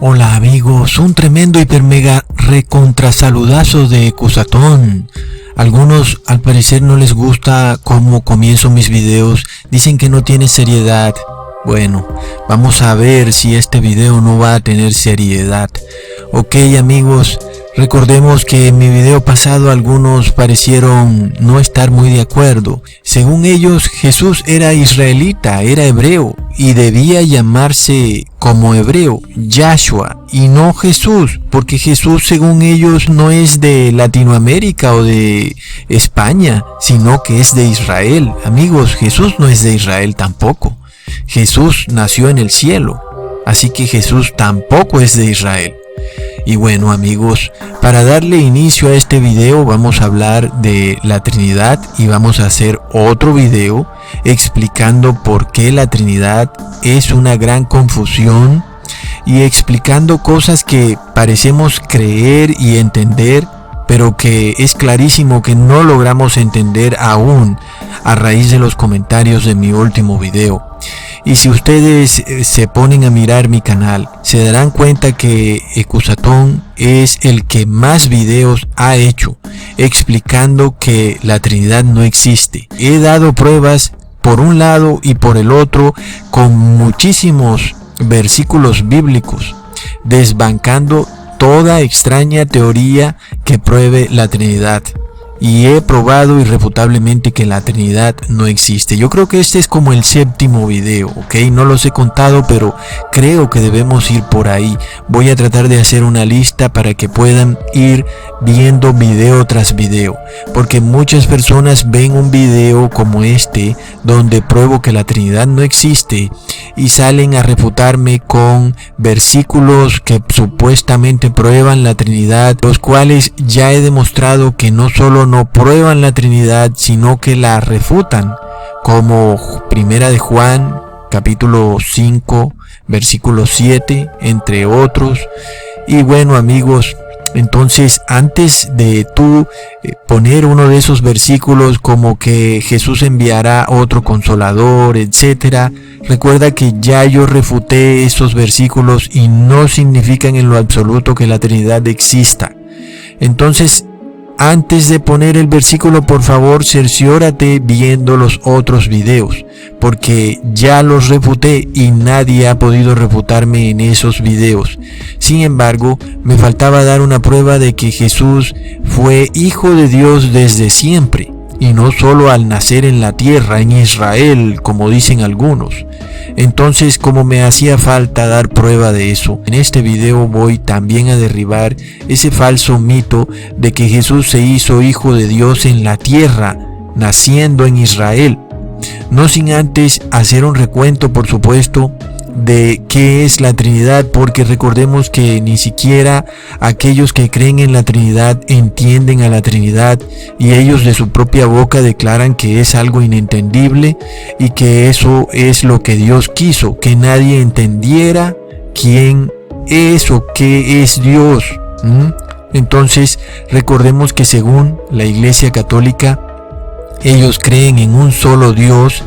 Hola amigos, un tremendo hiper mega recontra saludazo de Cusatón. Algunos al parecer no les gusta cómo comienzo mis videos, dicen que no tiene seriedad. Bueno, vamos a ver si este video no va a tener seriedad. Ok amigos, recordemos que en mi video pasado algunos parecieron no estar muy de acuerdo. Según ellos, Jesús era israelita, era hebreo y debía llamarse como hebreo, Yahshua, y no Jesús, porque Jesús según ellos no es de Latinoamérica o de España, sino que es de Israel. Amigos, Jesús no es de Israel tampoco. Jesús nació en el cielo, así que Jesús tampoco es de Israel. Y bueno amigos, para darle inicio a este video vamos a hablar de la Trinidad y vamos a hacer otro video explicando por qué la Trinidad es una gran confusión y explicando cosas que parecemos creer y entender, pero que es clarísimo que no logramos entender aún a raíz de los comentarios de mi último video. Y si ustedes se ponen a mirar mi canal, se darán cuenta que Cusatón es el que más videos ha hecho explicando que la Trinidad no existe. He dado pruebas por un lado y por el otro con muchísimos versículos bíblicos, desbancando toda extraña teoría que pruebe la Trinidad. Y he probado irrefutablemente que la Trinidad no existe. Yo creo que este es como el séptimo video, ¿ok? No los he contado, pero creo que debemos ir por ahí. Voy a tratar de hacer una lista para que puedan ir viendo video tras video. Porque muchas personas ven un video como este, donde pruebo que la Trinidad no existe, y salen a refutarme con versículos que supuestamente prueban la Trinidad, los cuales ya he demostrado que no solo no prueban la Trinidad, sino que la refutan, como Primera de Juan, capítulo 5, versículo 7, entre otros. Y bueno amigos, entonces antes de tú poner uno de esos versículos como que Jesús enviará otro consolador, etcétera, recuerda que ya yo refuté esos versículos y no significan en lo absoluto que la Trinidad exista. Entonces, antes de poner el versículo, por favor, cerciórate viendo los otros videos, porque ya los refuté y nadie ha podido refutarme en esos videos. Sin embargo, me faltaba dar una prueba de que Jesús fue hijo de Dios desde siempre, y no solo al nacer en la tierra, en Israel, como dicen algunos. Entonces, como me hacía falta dar prueba de eso, en este video voy también a derribar ese falso mito de que Jesús se hizo hijo de Dios en la tierra, naciendo en Israel. No sin antes hacer un recuento, por supuesto, de qué es la Trinidad, porque recordemos que ni siquiera aquellos que creen en la Trinidad entienden a la Trinidad, y ellos de su propia boca declaran que es algo inentendible y que eso es lo que Dios quiso, que nadie entendiera quién es o qué es Dios. Entonces recordemos que según la Iglesia Católica, ellos creen en un solo Dios,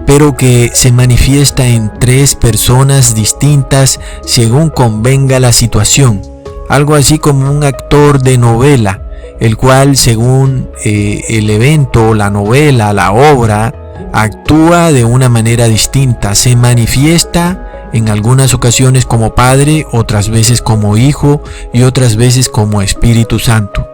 pero que se manifiesta en tres personas distintas según convenga la situación. Algo así como un actor de novela, el cual según el evento, la novela, la obra, actúa de una manera distinta. Se manifiesta en algunas ocasiones como Padre, otras veces como Hijo y otras veces como Espíritu Santo.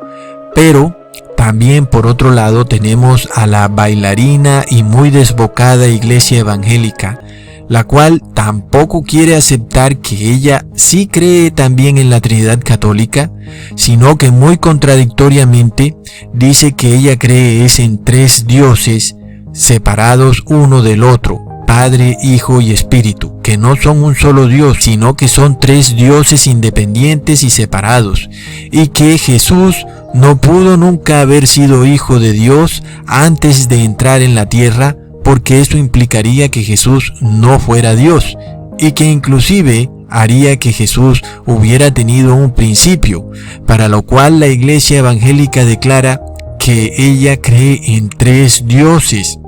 Pero también por otro lado tenemos a la bailarina y muy desbocada Iglesia Evangélica, la cual tampoco quiere aceptar que ella sí cree también en la Trinidad Católica, sino que muy contradictoriamente dice que ella cree es en tres dioses separados uno del otro, Padre, Hijo y Espíritu, que no son un solo Dios, sino que son tres dioses independientes y separados, y que Jesús no pudo nunca haber sido hijo de Dios antes de entrar en la tierra, porque eso implicaría que Jesús no fuera Dios, y que inclusive haría que Jesús hubiera tenido un principio, para lo cual la Iglesia Evangélica declara que ella cree en tres dioses,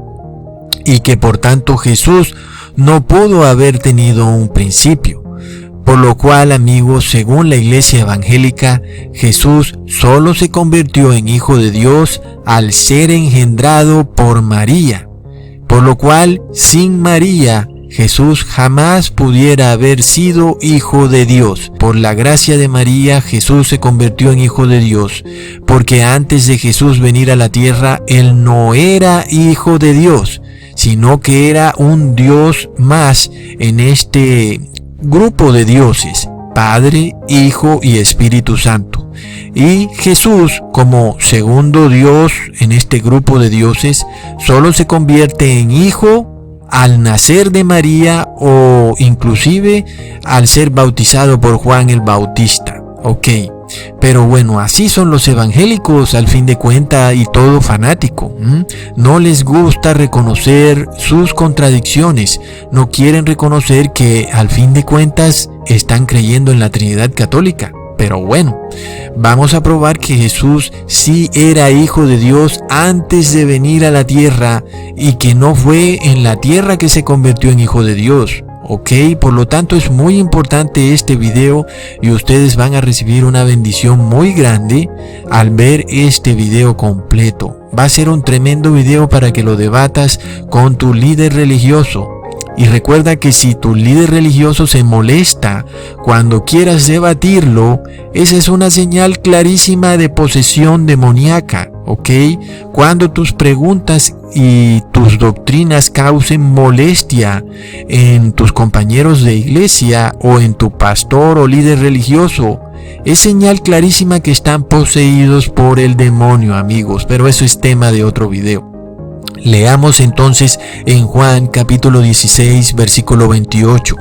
y que por tanto Jesús no pudo haber tenido un principio. Por lo cual, amigos, según la Iglesia evangélica, Jesús solo se convirtió en Hijo de Dios al ser engendrado por María. Por lo cual, sin María, Jesús jamás pudiera haber sido Hijo de Dios. Por la gracia de María, Jesús se convirtió en Hijo de Dios, porque antes de Jesús venir a la tierra, Él no era Hijo de Dios, sino que era un Dios más en este grupo de dioses, Padre, Hijo y Espíritu Santo. Y Jesús, como segundo Dios en este grupo de dioses, solo se convierte en Hijo al nacer de María o inclusive al ser bautizado por Juan el Bautista. Ok, pero bueno, así son los evangélicos al fin de cuentas, y todo fanático. No les gusta reconocer sus contradicciones, no quieren reconocer que al fin de cuentas están creyendo en la Trinidad Católica. Pero bueno, vamos a probar que Jesús sí era Hijo de Dios antes de venir a la tierra y que no fue en la tierra que se convirtió en Hijo de Dios. Ok, por lo tanto es muy importante este video y ustedes van a recibir una bendición muy grande al ver este video completo. Va a ser un tremendo video para que lo debatas con tu líder religioso. Y recuerda que si tu líder religioso se molesta cuando quieras debatirlo, esa es una señal clarísima de posesión demoníaca, ¿ok? Cuando tus preguntas y tus doctrinas causen molestia en tus compañeros de iglesia o en tu pastor o líder religioso, es señal clarísima que están poseídos por el demonio, amigos, pero eso es tema de otro video. Leamos entonces en Juan capítulo 16 versículo 28.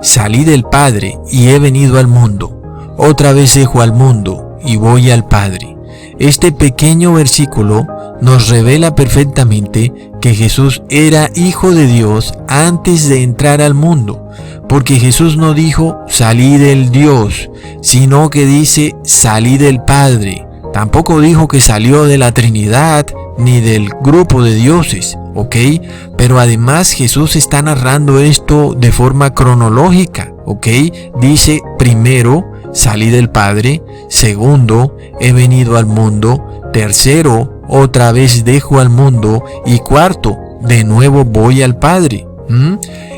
Salí del Padre y he venido al mundo. Otra vez dejo al mundo y voy al Padre. Este pequeño versículo nos revela perfectamente que Jesús era Hijo de Dios antes de entrar al mundo, porque Jesús no dijo salí del Dios, sino que dice salí del Padre. Tampoco dijo que salió de la Trinidad ni del grupo de dioses, ¿ok? Pero además Jesús está narrando esto de forma cronológica, ¿ok? Dice primero, salí del Padre; segundo, he venido al mundo; tercero, otra vez dejo al mundo; y cuarto, de nuevo voy al Padre.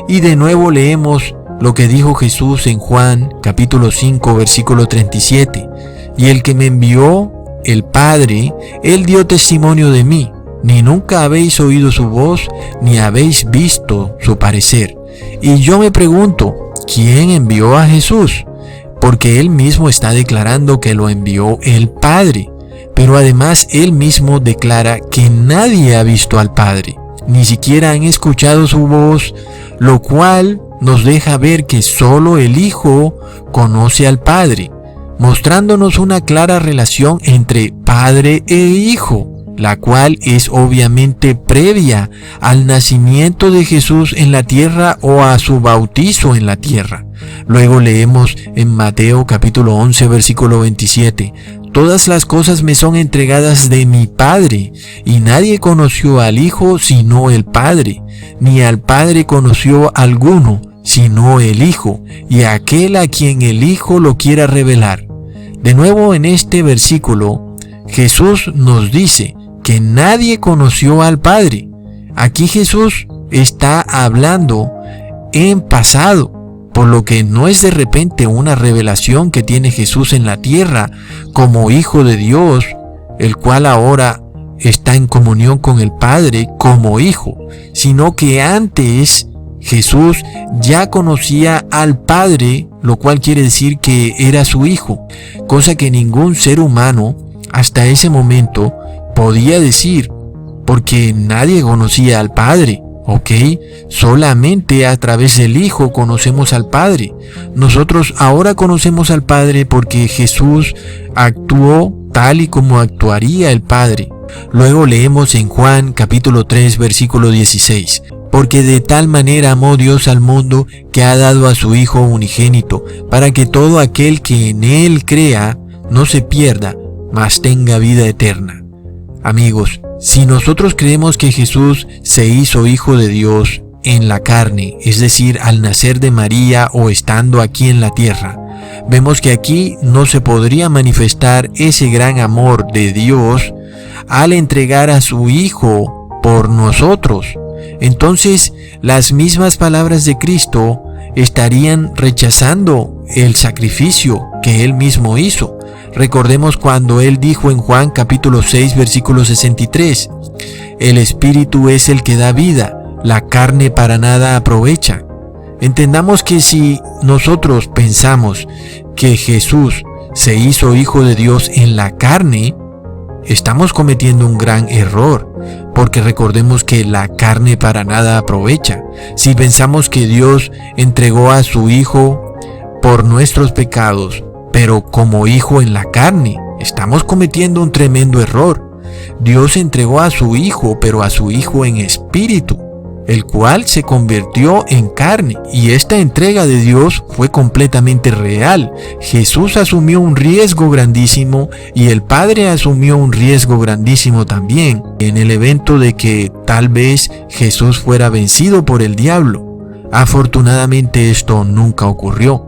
Y de nuevo leemos lo que dijo Jesús en Juan capítulo 5 versículo 37. Y el que me envió, el Padre, Él dio testimonio de mí. Ni nunca habéis oído su voz, ni habéis visto su parecer. Y yo me pregunto, ¿quién envió a Jesús? Porque Él mismo está declarando que lo envió el Padre. Pero además Él mismo declara que nadie ha visto al Padre, ni siquiera han escuchado su voz, lo cual nos deja ver que solo el Hijo conoce al Padre, mostrándonos una clara relación entre Padre e Hijo, la cual es obviamente previa al nacimiento de Jesús en la tierra o a su bautizo en la tierra. Luego leemos en Mateo capítulo 11 versículo 27. Todas las cosas me son entregadas de mi Padre, y nadie conoció al Hijo sino el Padre, ni al Padre conoció alguno sino el Hijo, y aquel a quien el Hijo lo quiera revelar. De nuevo en este versículo, Jesús nos dice que nadie conoció al Padre. Aquí Jesús está hablando en pasado, por lo que no es de repente una revelación que tiene Jesús en la tierra como Hijo de Dios, el cual ahora está en comunión con el Padre como Hijo, sino que antes Jesús ya conocía al Padre, lo cual quiere decir que era su Hijo, cosa que ningún ser humano hasta ese momento podía decir, porque nadie conocía al Padre, ¿ok? Solamente a través del Hijo conocemos al Padre. Nosotros ahora conocemos al Padre porque Jesús actuó tal y como actuaría el Padre. Luego leemos en Juan capítulo 3 versículo 16. Porque de tal manera amó Dios al mundo que ha dado a su Hijo unigénito, para que todo aquel que en Él crea no se pierda, mas tenga vida eterna. Amigos, si nosotros creemos que Jesús se hizo Hijo de Dios en la carne, es decir, al nacer de María o estando aquí en la tierra. Vemos que aquí no se podría manifestar ese gran amor de Dios al entregar a su Hijo por nosotros. Entonces, las mismas palabras de Cristo estarían rechazando el sacrificio que Él mismo hizo. Recordemos cuando Él dijo en Juan capítulo 6 versículo 63, el Espíritu es el que da vida, la carne para nada aprovecha. Entendamos que si nosotros pensamos que Jesús se hizo Hijo de Dios en la carne, estamos cometiendo un gran error, porque recordemos que la carne para nada aprovecha. Si pensamos que Dios entregó a su Hijo por nuestros pecados, pero como Hijo en la carne, estamos cometiendo un tremendo error. Dios entregó a su Hijo, pero a su Hijo en espíritu, el cual se convirtió en carne, y esta entrega de Dios fue completamente real. Jesús asumió un riesgo grandísimo y el Padre asumió un riesgo grandísimo también, en el evento de que tal vez Jesús fuera vencido por el diablo. Afortunadamente esto nunca ocurrió,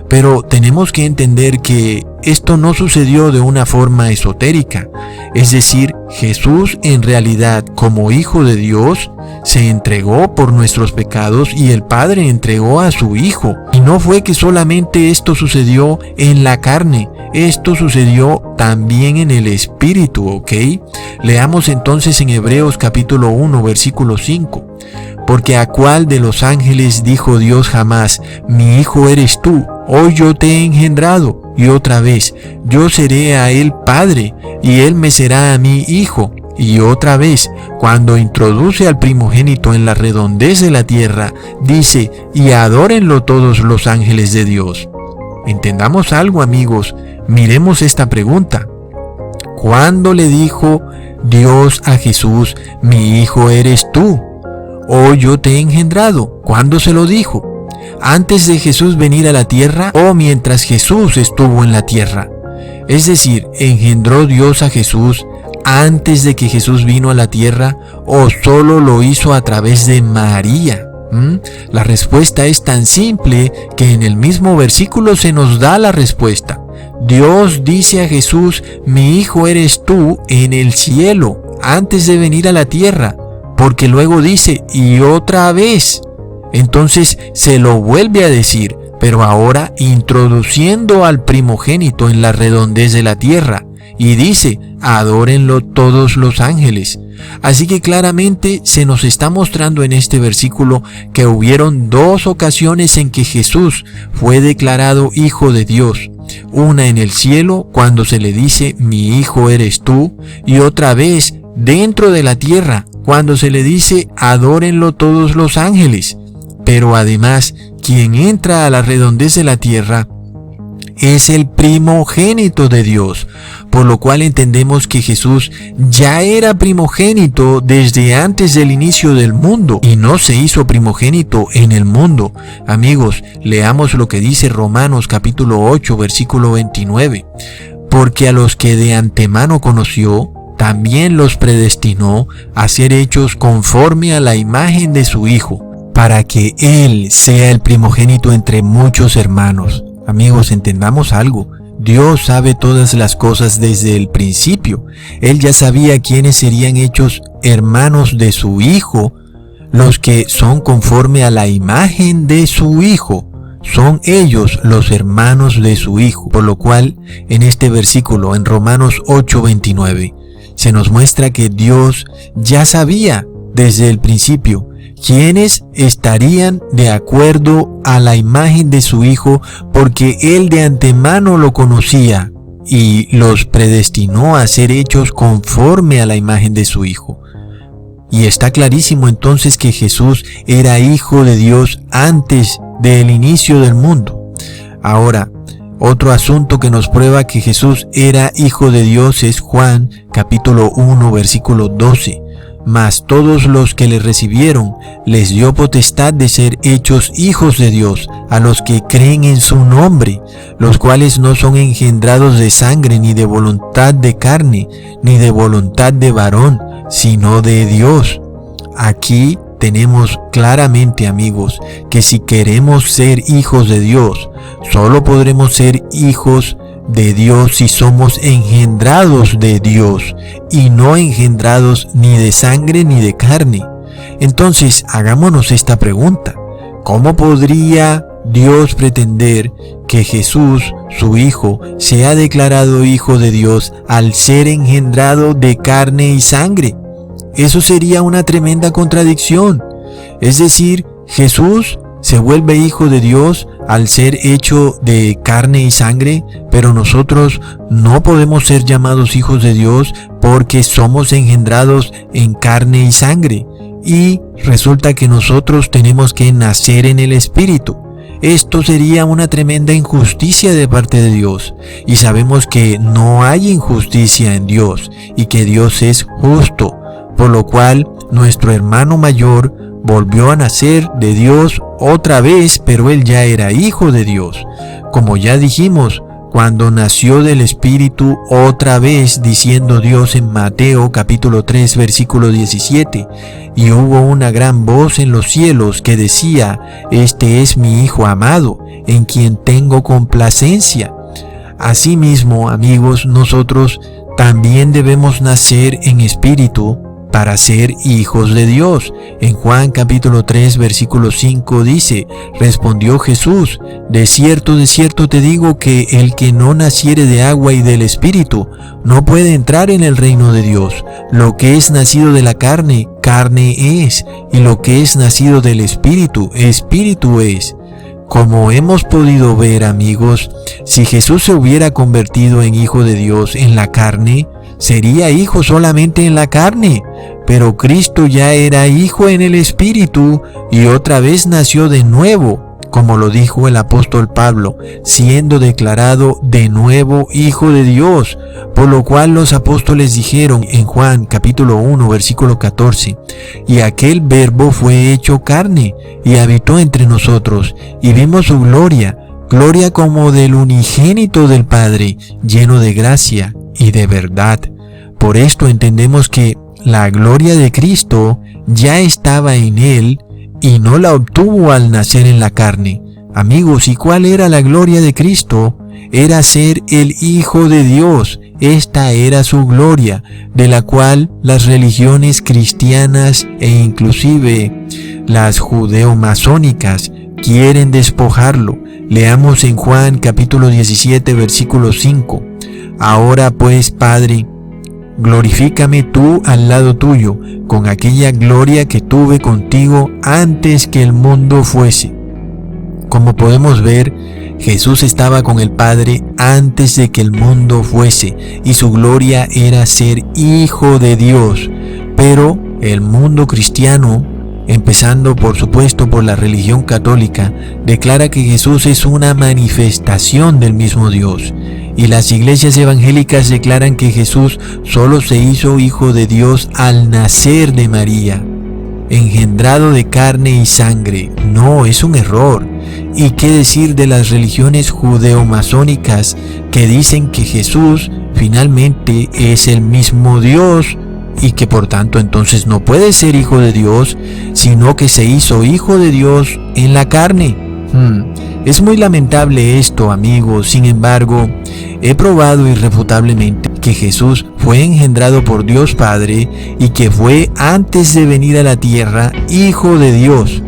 pero tenemos que entender que esto no sucedió de una forma esotérica, es decir, Jesús en realidad como Hijo de Dios se entregó por nuestros pecados y el Padre entregó a su Hijo. Y no fue que solamente esto sucedió en la carne, esto sucedió también en el Espíritu, ¿ok? Leamos entonces en Hebreos capítulo 1 versículo 5. Porque a cuál de los ángeles dijo Dios jamás, mi hijo eres tú, hoy yo te he engendrado, y otra vez, yo seré a él padre, y él me será a mí hijo. Y otra vez, cuando introduce al primogénito en la redondez de la tierra, dice, y adórenlo todos los ángeles de Dios. Entendamos algo, amigos, miremos esta pregunta. ¿Cuándo le dijo Dios a Jesús, mi hijo eres tú? Hoy yo te he engendrado. ¿Cuándo se lo dijo? ¿Antes de Jesús venir a la tierra o mientras Jesús estuvo en la tierra? Es decir, ¿engendró Dios a Jesús antes de que Jesús vino a la tierra o solo lo hizo a través de María? La respuesta es tan simple que en el mismo versículo se nos da la respuesta. Dios dice a Jesús, mi hijo eres tú en el cielo, antes de venir a la tierra. Porque luego dice, y otra vez. Entonces se lo vuelve a decir, pero ahora introduciendo al primogénito en la redondez de la tierra. Y dice, adórenlo todos los ángeles. Así que claramente se nos está mostrando en este versículo que hubieron dos ocasiones en que Jesús fue declarado Hijo de Dios. Una en el cielo, cuando se le dice, mi hijo eres tú, y otra vez dentro de la tierra, cuando se le dice, adórenlo todos los ángeles. Pero además, quien entra a la redondez de la tierra es el primogénito de Dios, por lo cual entendemos que Jesús ya era primogénito desde antes del inicio del mundo y no se hizo primogénito en el mundo. Amigos, leamos lo que dice Romanos capítulo 8 versículo 29. Porque a los que de antemano conoció, también los predestinó a ser hechos conforme a la imagen de su Hijo, para que Él sea el primogénito entre muchos hermanos. Amigos, entendamos algo. Dios sabe todas las cosas desde el principio. Él ya sabía quiénes serían hechos hermanos de su Hijo, los que son conforme a la imagen de su Hijo. Son ellos los hermanos de su Hijo. Por lo cual, en este versículo, en Romanos 8:29, se nos muestra que Dios ya sabía desde el principio quiénes estarían de acuerdo a la imagen de su Hijo, porque Él de antemano lo conocía y los predestinó a ser hechos conforme a la imagen de su Hijo. Y está clarísimo entonces que Jesús era Hijo de Dios antes del inicio del mundo. Ahora, otro asunto que nos prueba que Jesús era Hijo de Dios es Juan capítulo 1 versículo 12. Mas todos los que le recibieron les dio potestad de ser hechos hijos de Dios, a los que creen en su nombre, los cuales no son engendrados de sangre, ni de voluntad de carne, ni de voluntad de varón, sino de Dios. Aquí tenemos claramente, amigos, que si queremos ser hijos de Dios, solo podremos ser hijos de Dios si somos engendrados de Dios y no engendrados ni de sangre ni de carne. Entonces, hagámonos esta pregunta: ¿cómo podría Dios pretender que Jesús, su Hijo, sea declarado Hijo de Dios al ser engendrado de carne y sangre? Eso sería una tremenda contradicción. Es decir, Jesús se vuelve Hijo de Dios al ser hecho de carne y sangre, pero nosotros no podemos ser llamados hijos de Dios porque somos engendrados en carne y sangre. Y resulta que nosotros tenemos que nacer en el Espíritu. Esto sería una tremenda injusticia de parte de Dios. Y sabemos que no hay injusticia en Dios y que Dios es justo. Por lo cual, nuestro hermano mayor volvió a nacer de Dios otra vez, pero él ya era hijo de Dios. Como ya dijimos, cuando nació del Espíritu otra vez, diciendo Dios en Mateo capítulo 3 versículo 17, y hubo una gran voz en los cielos que decía: Este es mi Hijo amado, en quien tengo complacencia. Asimismo, amigos, nosotros también debemos nacer en espíritu para ser hijos de Dios. En Juan capítulo 3 versículo 5 dice: Respondió Jesús: de cierto te digo que el que no naciere de agua y del Espíritu no puede entrar en el reino de Dios. Lo que es nacido de la carne, carne es, y lo que es nacido del Espíritu, espíritu es. Como hemos podido ver, amigos, si Jesús se hubiera convertido en Hijo de Dios en la carne, sería hijo solamente en la carne, pero Cristo ya era hijo en el Espíritu y otra vez nació de nuevo, como lo dijo el apóstol Pablo, siendo declarado de nuevo Hijo de Dios, por lo cual los apóstoles dijeron en Juan capítulo 1 versículo 14, y aquel verbo fue hecho carne y habitó entre nosotros, y vimos su gloria, gloria como del unigénito del Padre, lleno de gracia y de verdad. Por esto entendemos que la gloria de Cristo ya estaba en él y no la obtuvo al nacer en la carne. Amigos, ¿y cuál era la gloria de Cristo? Era ser el Hijo de Dios. Esta era su gloria, de la cual las religiones cristianas e inclusive las judeo-masónicas quieren despojarlo. Leamos en Juan capítulo 17 versículo 5. Ahora pues, Padre, glorifícame tú al lado tuyo, con aquella gloria que tuve contigo antes que el mundo fuese. Como podemos ver, Jesús estaba con el Padre antes de que el mundo fuese, y su gloria era ser Hijo de Dios. Pero el mundo cristiano, empezando por supuesto por la religión católica, declara que Jesús es una manifestación del mismo Dios. Y las iglesias evangélicas declaran que Jesús solo se hizo Hijo de Dios al nacer de María, engendrado de carne y sangre. No, es un error. ¿Y qué decir de las religiones judeo-masónicas que dicen que Jesús finalmente es el mismo Dios y que por tanto entonces no puede ser Hijo de Dios, sino que se hizo Hijo de Dios en la carne? Es muy lamentable esto, amigos. Sin embargo, he probado irrefutablemente que Jesús fue engendrado por Dios Padre y que fue antes de venir a la tierra Hijo de Dios,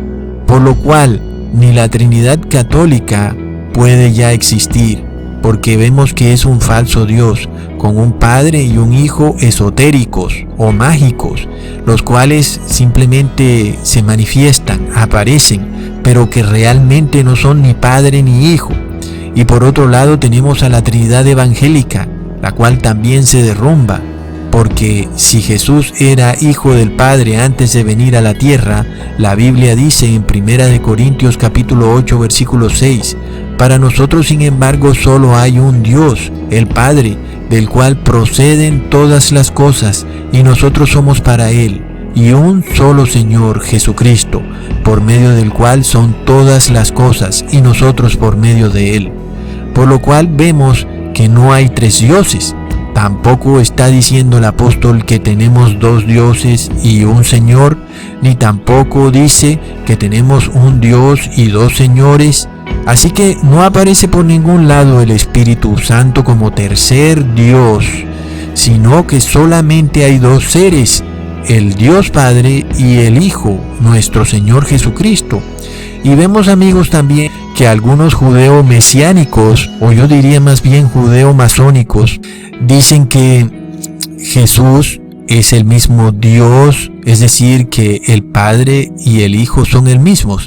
por lo cual ni la Trinidad católica puede ya existir, porque vemos que es un falso Dios, con un Padre y un Hijo esotéricos o mágicos, los cuales simplemente se manifiestan, aparecen, pero que realmente no son ni Padre ni Hijo. Y por otro lado tenemos a la Trinidad evangélica, la cual también se derrumba, porque si Jesús era Hijo del Padre antes de venir a la tierra, la Biblia dice en 1 Corintios capítulo 8 versículo 6, para nosotros sin embargo solo hay un Dios, el Padre, del cual proceden todas las cosas, y nosotros somos para Él, y un solo Señor Jesucristo, por medio del cual son todas las cosas, y nosotros por medio de Él. Por lo cual vemos que no hay tres dioses, Tampoco está diciendo el apóstol que tenemos dos dioses y un Señor, ni tampoco dice que tenemos un Dios y dos señores. Así que no aparece por ningún lado el Espíritu Santo como tercer Dios, sino que solamente hay dos seres, el Dios Padre y el Hijo, nuestro Señor Jesucristo. Y vemos, amigos, también que algunos judeo-mesiánicos, o yo diría más bien judeo-masónicos, dicen que Jesús es el mismo Dios, es decir, que el Padre y el Hijo son el mismo.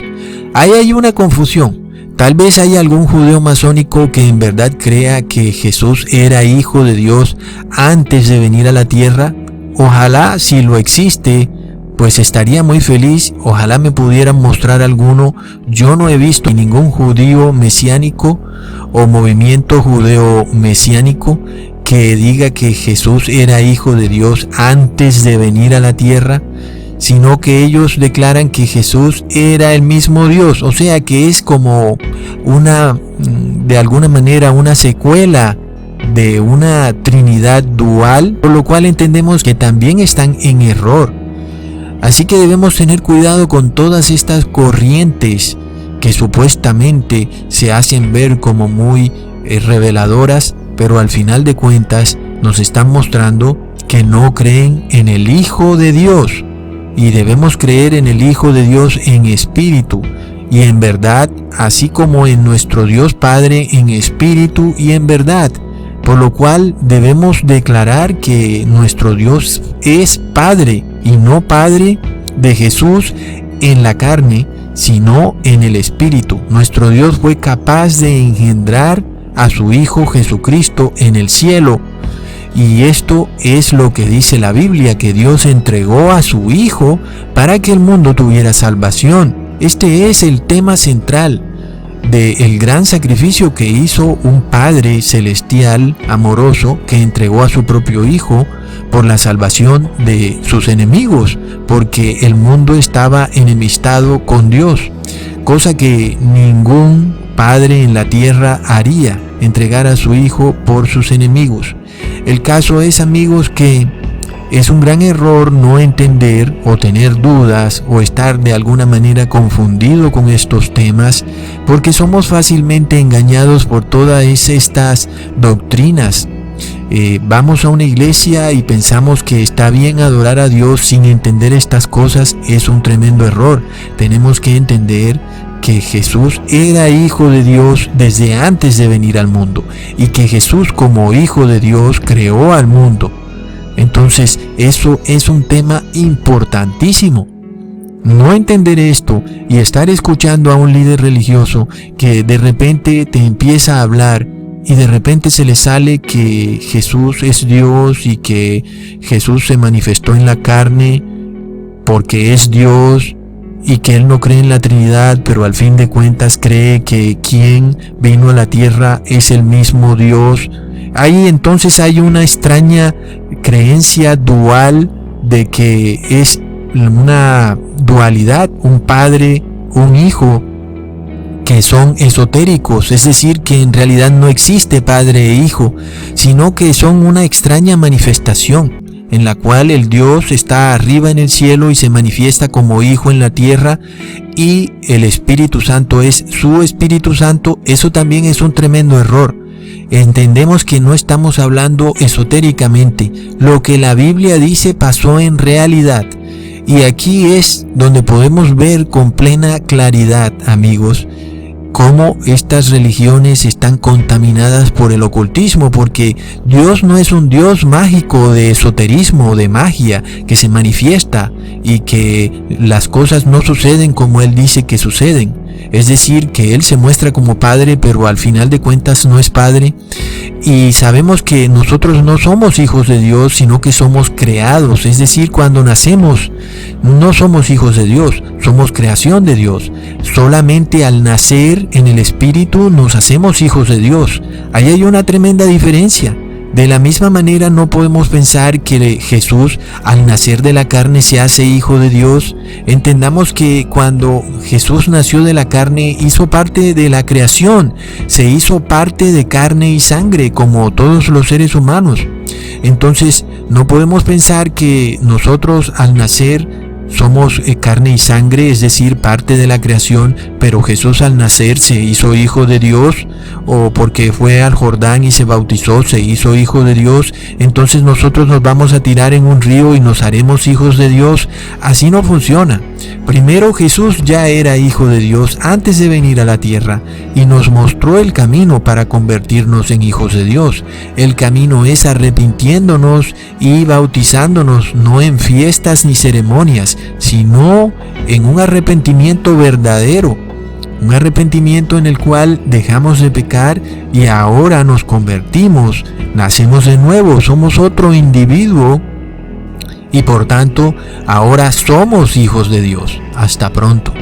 Ahí hay una confusión. Tal vez haya algún judeo masónico que en verdad crea que Jesús era hijo de Dios antes de venir a la tierra. Ojalá, si lo existe, pues estaría muy feliz. Ojalá me pudieran mostrar alguno. Yo no he visto ningún judío mesiánico o movimiento judeo mesiánico que diga que Jesús era hijo de Dios antes de venir a la tierra, sino que ellos declaran que Jesús era el mismo Dios, o sea que es como de alguna manera una secuela de una Trinidad dual, por lo cual entendemos que también están en error. Así que debemos tener cuidado con todas estas corrientes que supuestamente se hacen ver como muy reveladoras, pero al final de cuentas nos están mostrando que no creen en el Hijo de Dios. Y debemos creer en el Hijo de Dios en espíritu y en verdad, así como en nuestro Dios Padre en espíritu y en verdad. Por lo cual debemos declarar que nuestro Dios es Padre y no Padre de Jesús en la carne, sino en el espíritu. Nuestro Dios fue capaz de engendrar a su Hijo Jesucristo en el cielo. Y esto es lo que dice la Biblia, que Dios entregó a su Hijo para que el mundo tuviera salvación. Este es el tema central del gran sacrificio que hizo un Padre celestial amoroso que entregó a su propio Hijo por la salvación de sus enemigos, porque el mundo estaba enemistado con Dios, cosa que ningún padre en la tierra haría, entregar a su Hijo por sus enemigos. El caso es, amigos, que es un gran error no entender o tener dudas o estar de alguna manera confundido con estos temas, porque somos fácilmente engañados por todas estas doctrinas. Vamos a una iglesia y pensamos que está bien adorar a Dios sin entender estas cosas. Es un tremendo error. Tenemos que entender que Jesús era hijo de Dios desde antes de venir al mundo y que Jesús como hijo de Dios creó al mundo. Entonces eso es un tema importantísimo. No entender esto y estar escuchando a un líder religioso que de repente te empieza a hablar y de repente se le sale que Jesús es Dios y que Jesús se manifestó en la carne porque es Dios, y que él no cree en la Trinidad, pero al fin de cuentas cree que quien vino a la tierra es el mismo Dios. Ahí entonces hay una extraña creencia dual de que es una dualidad, un padre, un hijo, que son esotéricos, es decir, que en realidad no existe padre e hijo, sino que son una extraña manifestación en la cual el Dios está arriba en el cielo y se manifiesta como Hijo en la tierra, y el Espíritu Santo es su Espíritu Santo. Eso también es un tremendo error. Entendemos que no estamos hablando esotéricamente. Lo que la Biblia dice pasó en realidad. Y aquí es donde podemos ver con plena claridad, amigos, cómo estas religiones están contaminadas por el ocultismo, porque Dios no es un Dios mágico de esoterismo, de magia, que se manifiesta y que las cosas no suceden como Él dice que suceden. Es decir, que Él se muestra como Padre, pero al final de cuentas no es Padre. Y sabemos que nosotros no somos hijos de Dios, sino que somos creados. Es decir, cuando nacemos, no somos hijos de Dios, somos creación de Dios. Solamente al nacer en el Espíritu nos hacemos hijos de Dios. Ahí hay una tremenda diferencia. De la misma manera no podemos pensar que Jesús al nacer de la carne se hace hijo de Dios. Entendamos que cuando Jesús nació de la carne hizo parte de la creación, se hizo parte de carne y sangre como todos los seres humanos. Entonces no podemos pensar que nosotros al nacer somos carne y sangre, es decir, parte de la creación, pero Jesús al nacer se hizo hijo de Dios, o porque fue al Jordán y se bautizó, se hizo hijo de Dios, entonces nosotros nos vamos a tirar en un río y nos haremos hijos de Dios. Así no funciona. Primero Jesús ya era hijo de Dios antes de venir a la tierra y nos mostró el camino para convertirnos en hijos de Dios. El camino es arrepintiéndonos y bautizándonos, no en fiestas ni ceremonias, sino en un arrepentimiento verdadero, un arrepentimiento en el cual dejamos de pecar y ahora nos convertimos, nacemos de nuevo, somos otro individuo y por tanto ahora somos hijos de Dios. Hasta pronto.